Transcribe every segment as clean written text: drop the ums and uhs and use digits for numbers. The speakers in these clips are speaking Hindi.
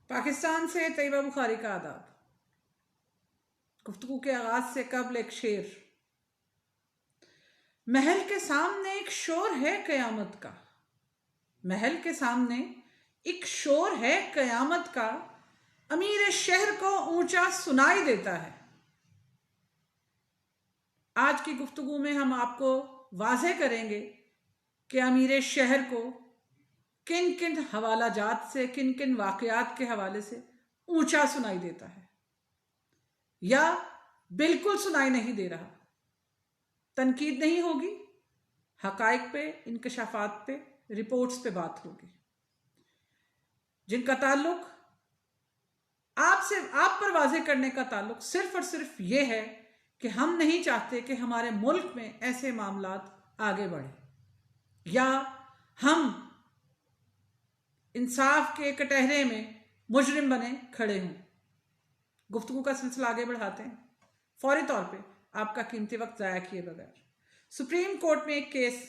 पाकिस्तान से तैयबा बुखारी का आदाब। गुफ्तगू के आगाज से कबल एक शेर। महल के सामने एक शोर है कयामत का, महल के सामने एक शोर है कयामत का, अमीर शहर को ऊंचा सुनाई देता है। आज की गुफ्तगू में हम आपको वाज़ेह करेंगे कि अमीर शहर को किन किन हवाला जात से, किन किन वाक़यात के हवाले से ऊंचा सुनाई देता है या बिल्कुल सुनाई नहीं दे रहा। तनकीद नहीं होगी, हकाइक पे, इंकशाफात पे, रिपोर्ट्स पे बात होगी जिनका ताल्लुक आपसे, आप पर वाज़ेह करने का ताल्लुक सिर्फ और सिर्फ ये है कि हम नहीं चाहते कि हमारे मुल्क में ऐसे मामलात आगे बढ़े या हम इंसाफ के कटहरे में मुजरिम बने खड़े हों। गुफ्तगू का सिलसिला आगे बढ़ाते हैं, फौरी तौर पे आपका कीमती वक्त ज़ाया किए बगैर। सुप्रीम कोर्ट में एक केस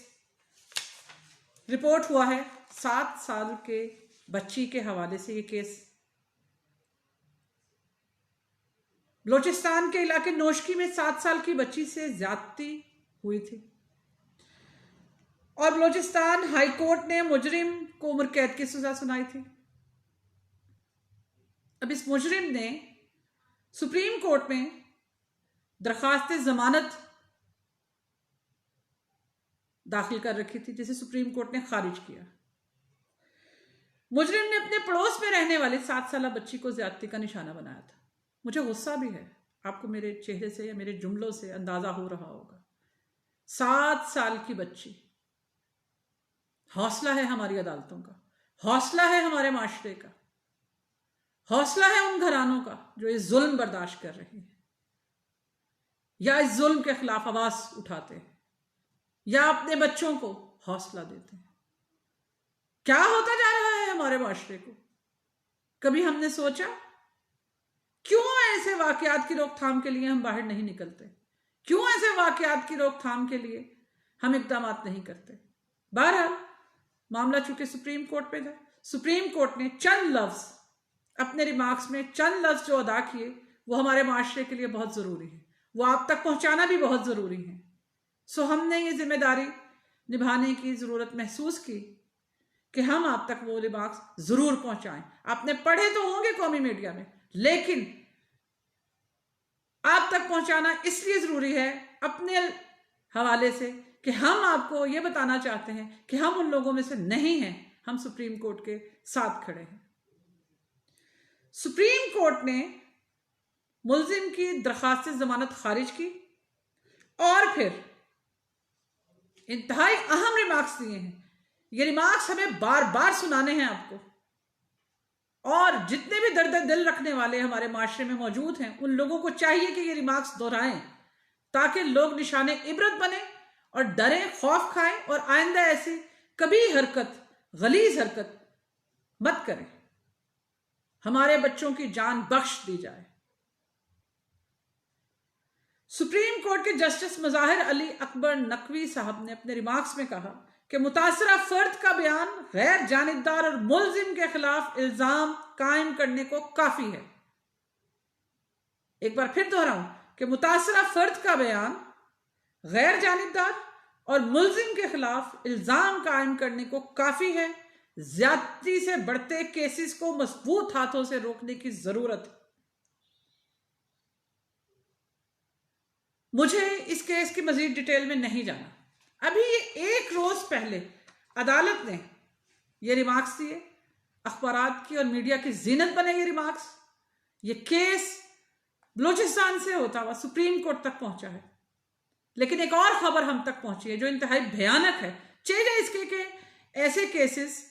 रिपोर्ट हुआ है, 7 साल के बच्ची के हवाले से। ये केस बलोचिस्तान के इलाके नोशकी में 7 साल की बच्ची से ज्यादती हुई थी और बलोचिस्तान हाई कोर्ट ने मुजरिम को उम्र कैद की सजा सुनाई थी। अब इस मुजरिम ने सुप्रीम कोर्ट में दरखास्त जमानत दाखिल कर रखी थी, जिसे सुप्रीम कोर्ट ने खारिज किया। मुजरिम ने अपने पड़ोस में रहने वाली 7 साल बच्ची को ज्यादती का निशाना बनाया था। मुझे गुस्सा भी है, आपको मेरे चेहरे से या मेरे जुमलों से अंदाजा हो रहा होगा। 7 साल की बच्ची। हौसला है हमारी अदालतों का, हौसला है हमारे माशरे का, हौसला है उन घरानों का जो इस जुल्म बर्दाश्त कर रहे हैं या इस जुल्म के खिलाफ आवाज उठाते हैं या अपने बच्चों को हौसला देते हैं। क्या होता जा रहा है हमारे माशरे को? कभी हमने सोचा क्यों ऐसे वाकयात की रोकथाम के लिए हम बाहर नहीं निकलते? क्यों ऐसे वाकयात की रोकथाम के लिए हम इकदाम नहीं करते? बहरहाल मामला चूंकि सुप्रीम कोर्ट पे था, सुप्रीम कोर्ट ने चंद लफ्ज अपने रिमार्क्स में, चंद लफ्ज जो अदा किए वो हमारे माशरे के लिए बहुत जरूरी है, वो आप तक पहुंचाना भी बहुत जरूरी है। सो हमने ये जिम्मेदारी निभाने की जरूरत महसूस की कि हम आप तक वो रिमार्क्स जरूर पहुंचाएं। आपने पढ़े तो होंगे कौमी मीडिया में, लेकिन आप तक पहुंचाना इसलिए जरूरी है अपने हवाले से कि हम आपको यह बताना चाहते हैं कि हम उन लोगों में से नहीं हैं, हम सुप्रीम कोर्ट के साथ खड़े हैं। सुप्रीम कोर्ट ने मुल्जिम की दरखास्त जमानत खारिज की और फिर इंतहाई अहम रिमार्क्स दिए हैं। ये रिमार्क्स हमें बार बार सुनाने हैं आपको, और जितने भी दर्द दिल रखने वाले हमारे माशरे में मौजूद हैं उन लोगों को चाहिए कि ये रिमार्क्स दोहराएं ताकि लोग निशाने इबरत बने और डरें, खौफ खाएं और आइंदा ऐसी कभी हरकत, गलीज हरकत मत करें। हमारे बच्चों की जान बख्श दी जाए। सुप्रीम कोर्ट के जस्टिस मुजाहिर अली अकबर नकवी साहब ने अपने रिमार्क्स में कहा कि मुतासरा फर्द का बयान गैर जानिबदार और मुल्जिम के खिलाफ इल्जाम कायम करने को काफी है। एक बार फिर दोहराऊं कि मुतासरा फर्द का बयान गैर जानिबदार और मुल्जिम के खिलाफ इल्जाम कायम करने को काफी है। ज्यादती से बढ़ते केसेस को मजबूत हाथों से रोकने की जरूरत है। मुझे इस केस की मजीद डिटेल में नहीं जाना। अभी एक रोज पहले अदालत ने ये रिमार्क्स दिए, अखबारात की और मीडिया की जीनत बने ये रिमार्क्स। ये केस बलोचिस्तान से होता हुआ सुप्रीम कोर्ट तक पहुंचा है, लेकिन एक और खबर हम तक पहुंची है जो इंतहाई भयानक है। चेहरे इसके के ऐसे केसेस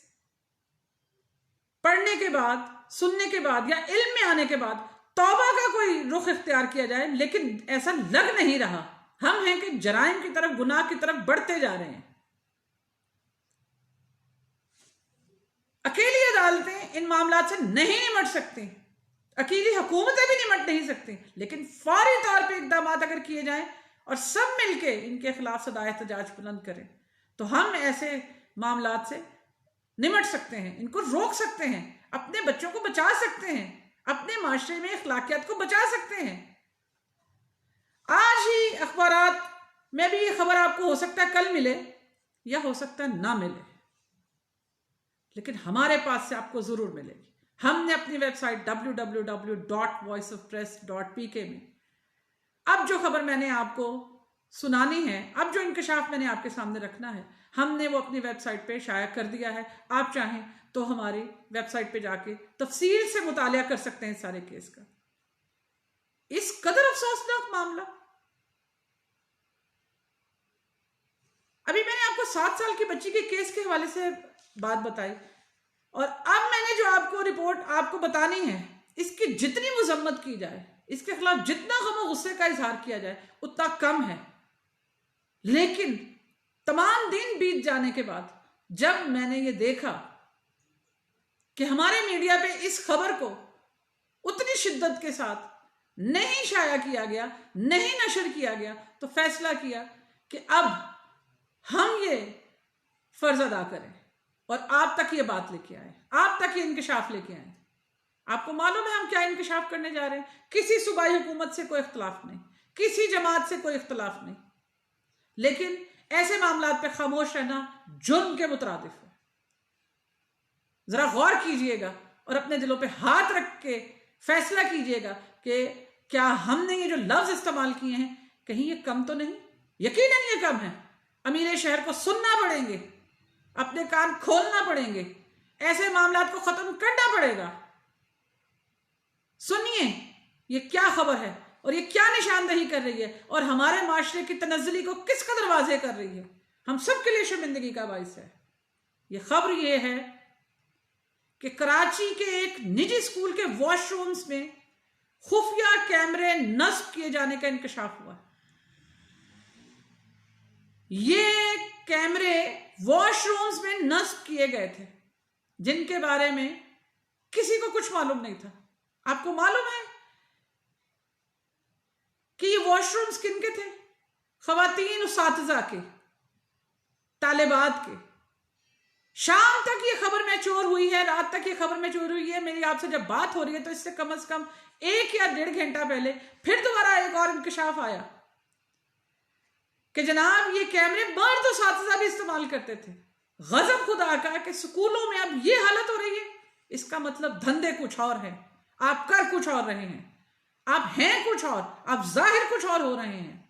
पढ़ने के बाद, सुनने के बाद या इल्म में आने के बाद तौबा का कोई रुख इख्तियार किया जाए, लेकिन ऐसा लग नहीं रहा। हम हैं कि जराइम की तरफ, गुनाह की तरफ बढ़ते जा रहे हैं। अकेली अदालतें इन मामलों से नहीं निमट सकती, अकेली हुकूमतें भी निमट नहीं सकती, लेकिन फौरी तौर पे इकदाम अगर किए जाएं और सब मिलके इनके खिलाफ सदाए एहतजाज बुलंद करें तो हम ऐसे मामलात से निमट सकते हैं, इनको रोक सकते हैं। अपने बच्चों को बचा सकते हैं, अपने माशरे में अखलाकियात को बचा सकते हैं। आज ही अखबारात में भी ये खबर आपको हो सकता है कल मिले या हो सकता है ना मिले, लेकिन हमारे पास से आपको जरूर मिलेगी। हमने अपनी वेबसाइट www.voiceofpress.pk में अब जो खबर मैंने आपको सुनानी है, अब जो इंकशाफ मैंने आपके सामने रखना है, हमने वो अपनी वेबसाइट पे शाया कर दिया है। आप चाहें तो हमारी वेबसाइट पे जाके तफसील से मुतालिया कर सकते हैं इस सारे केस का। इस कदर अफसोसनाक मामला। अभी मैंने आपको 7 साल की बच्ची के केस के हवाले से बात बताई, और अब मैंने जो आपको रिपोर्ट आपको बतानी है, इसकी जितनी मुजम्मत की जाए, इसके खिलाफ जितना गम गुस्से का इजहार किया जाए, उतना कम है। लेकिन तमाम दिन बीत जाने के बाद जब मैंने ये देखा कि हमारे मीडिया पे इस खबर को उतनी शिद्दत के साथ नहीं शाया किया गया, नहीं नशर किया गया, तो फैसला किया कि अब हम ये फर्ज अदा करें और आप तक ये बात लेके आए, आप तक ये इंकशाफ लेके आए। आपको मालूम है हम क्या इंकशाफ करने जा रहे हैं? किसी सूबाई हुकूमत से कोई इख्तलाफ नहीं, किसी जमात से कोई इख्तलाफ नहीं, लेकिन ऐसे मामलात पे खामोश रहना जुर्म के मुतरादिफ है। जरा गौर कीजिएगा और अपने दिलों पे हाथ रख के फैसला कीजिएगा कि क्या हमने ये जो लफ्ज इस्तेमाल किए हैं कहीं ये कम तो नहीं? यकीनन ये कम है। अमीर शहर को सुनना पड़ेंगे, अपने कान खोलना पड़ेंगे, ऐसे मामलात को खत्म करना पड़ेगा। सुनिए ये क्या खबर है और ये क्या निशानदही कर रही है और हमारे माशरे की तनज़्ज़ुली को किस कदर वाज़ेह कर रही है, हम सब के लिए शर्मिंदगी का बाइस है। ये खबर ये है कि कराची के एक निजी स्कूल के वॉशरूम्स में खुफिया कैमरे नस्ब किए जाने का इंकशाफ हुआ। ये कैमरे वॉशरूम्स में नस्ब किए गए थे जिनके बारे में किसी को कुछ मालूम नहीं था। आपको मालूम है कि ये वॉशरूम्स किनके थे? खवातीन उसातिज़ा के, तालिबात के। शाम तक ये खबर मैच्योर हुई है, रात तक ये खबर मैच्योर हुई है। मेरी आपसे जब बात हो रही है तो इससे कम से कम 1 या 1.5 घंटा पहले फिर दोबारा एक और इंकशाफ आया कि जनाब ये कैमरे मर्द उसातिज़ा भी इस्तेमाल करते थे। गजब खुदा का कि स्कूलों में अब ये हालत हो रही है। इसका मतलब धंधे कुछ और हैं, आप कर कुछ और रहे हैं, आप हैं कुछ और, आप जाहिर कुछ और हो रहे हैं।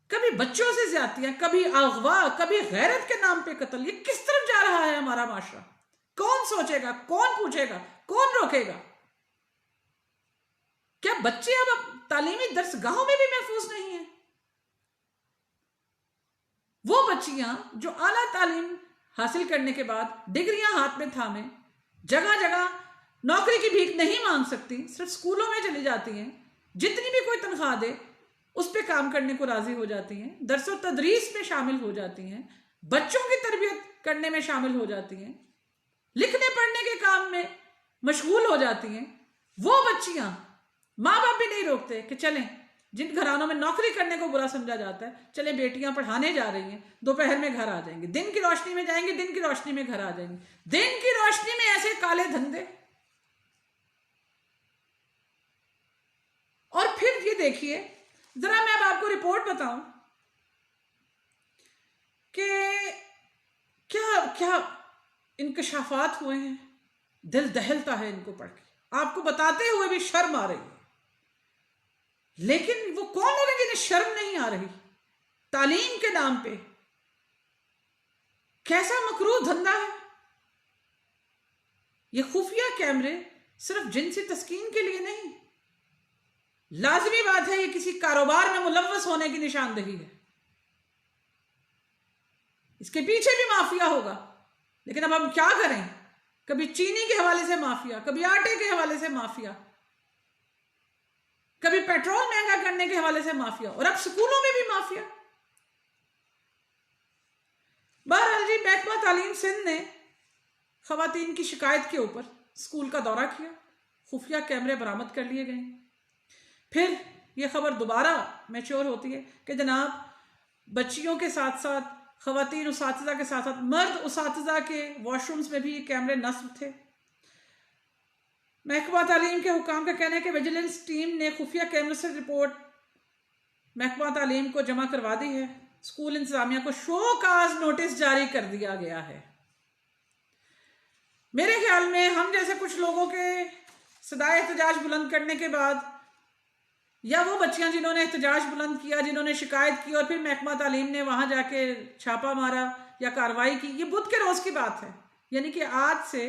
कभी बच्चों से ज्यादतियां, कभी अगवा, कभी गैरत के नाम पे कत्ल। ये किस तरफ जा रहा है हमारा माशरा? कौन सोचेगा, कौन पूछेगा, कौन रोकेगा? क्या बच्चे अब तालीमी दरसगाहों में भी महफूज नहीं है? वो बच्चियां जो आला तालीम हासिल करने के बाद डिग्रियां हाथ में थामे जगह जगह नौकरी की भीख नहीं मांग सकती, सिर्फ स्कूलों में चली जाती हैं, जितनी भी कोई तनख्वाह दे उस पर काम करने को राजी हो जाती हैं, दरसो तदरीस में शामिल हो जाती हैं, बच्चों की तरबियत करने में शामिल हो जाती हैं, लिखने पढ़ने के काम में मशगूल हो जाती हैं। वो बच्चियां, माँ बाप भी नहीं रोकते कि चलें, जिन घरानों में नौकरी करने को बुरा समझा जाता है, चले बेटियां पढ़ाने जा रही हैं, दोपहर में घर आ जाएंगे, दिन की रोशनी में जाएंगे, दिन की रोशनी में घर आ जाएंगे। दिन की रोशनी में ऐसे काले धंधे। और फिर ये देखिए, जरा मैं अब आपको रिपोर्ट बताऊं कि क्या क्या इंकशाफात हुए हैं। दिल दहलता है इनको पढ़ के, आपको बताते हुए भी शर्म आ रही है। लेकिन वो कौन लोग हैं जिन्हें शर्म नहीं आ रही? तालीम के नाम पे कैसा मकरूह धंधा है ये। खुफिया कैमरे सिर्फ जिनसी तस्कीन के लिए नहीं, लाजमी बात है ये किसी कारोबार में मुलव्वस होने की निशानदही है। इसके पीछे भी माफिया होगा। लेकिन अब हम क्या करें? कभी चीनी के हवाले से माफिया, कभी आटे के हवाले से माफिया, कभी पेट्रोल महंगा करने के हवाले से माफिया, और अब स्कूलों में भी माफिया। बहरहाल जी, महकमा तालीम सिंध ने खवातीन की शिकायत के ऊपर स्कूल का दौरा किया, खुफिया कैमरे बरामद कर लिए गए। फिर यह खबर दोबारा मैच्योर होती है कि जनाब बच्चियों के साथ साथ खवातीन उसातिज़ा के साथ साथ मर्द उसातिज़ा के वॉशरूम्स में भी ये कैमरे नस्ब थे। महकमा तालीम के हुकाम का कहना है कि विजिलेंस टीम ने खुफिया कैमरे से रिपोर्ट महकमा तालीम को जमा करवा दी है। स्कूल इंतजामिया को शो काज नोटिस जारी कर दिया गया है। मेरे ख्याल में हम जैसे कुछ लोगों के सदाए एहतजाज बुलंद करने के बाद, या वो बच्चियां जिन्होंने एहतजाज बुलंद किया, जिन्होंने शिकायत की और फिर महकमा तालीम ने वहां जाके छापा मारा या कार्रवाई की, ये बुध के रोज की बात है, यानी कि आज से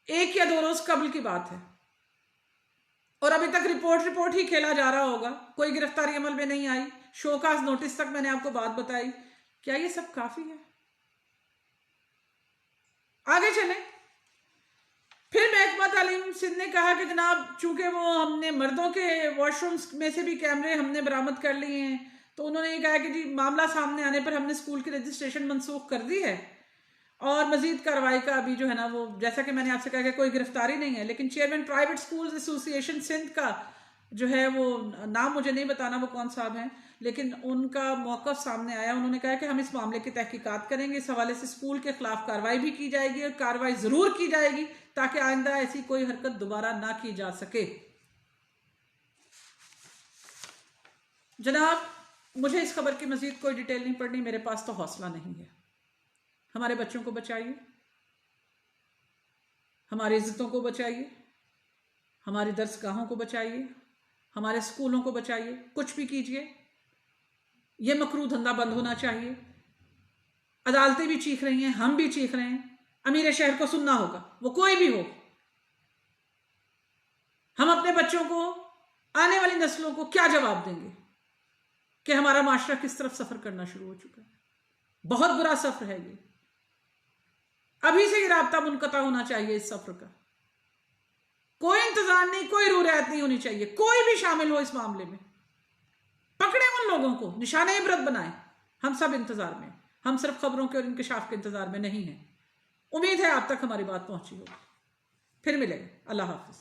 1 या 2 रोज कबल की बात है। और अभी तक रिपोर्ट ही खेला जा रहा होगा, कोई गिरफ्तारी अमल में नहीं आई, शोकाज नोटिस तक मैंने आपको बात बताई। क्या ये सब काफी है? आगे चले। फिर महकमा तालीम सिंध ने कहा कि जनाब चूंकि वो हमने मर्दों के वॉशरूम्स में से भी कैमरे हमने बरामद कर लिए हैं, तो उन्होंने ये कहा कि जी मामला सामने आने पर हमने स्कूल की रजिस्ट्रेशन मनसूख कर दी है और मजीद कार्रवाई का अभी जो है ना वो, जैसा कि मैंने आपसे कहा कि कोई गिरफ्तारी नहीं है, लेकिन chairman private schools association Sindh का जो है वो नाम मुझे नहीं बताना वो कौन साहब हैं, लेकिन उनका मौक़िफ़ सामने आया। उन्होंने कहा कि हम इस मामले की तहकीकात करेंगे, इस हवाले से स्कूल के खिलाफ कार्रवाई भी की जाएगी और कार्रवाई ज़रूर की जाएगी ताकि आइंदा ऐसी कोई हरकत दोबारा ना की जा सके। जनाब मुझे इस खबर की मजीद कोई डिटेल नहीं पढ़नी, मेरे पास तो हौसला नहीं है। हमारे बच्चों को बचाइए, हमारी इज्जतों को बचाइए, हमारी दरसगाहों को बचाइए, हमारे स्कूलों को बचाइए, कुछ भी कीजिए। ये मकरू धंधा बंद होना चाहिए। अदालतें भी चीख रही हैं, हम भी चीख रहे हैं, अमीर शहर को सुनना होगा, वो कोई भी हो। हम अपने बच्चों को, आने वाली नस्लों को क्या जवाब देंगे कि हमारा माशरा किस तरफ सफर करना शुरू हो चुका है। बहुत बुरा सफर है ये, अभी से ये राब्ता मुनक़ता होना चाहिए इस सफर का। कोई इंतजार नहीं, कोई रूरियत नहीं होनी चाहिए, कोई भी शामिल हो इस मामले में, पकड़े उन लोगों को, निशाने इबरत बनाए। हम सब इंतजार में, हम सिर्फ खबरों के और इंकशाफ के इंतजार में नहीं हैं। उम्मीद है आप तक हमारी बात पहुंची होगी। फिर मिलेंगे। अल्लाह हाफिज।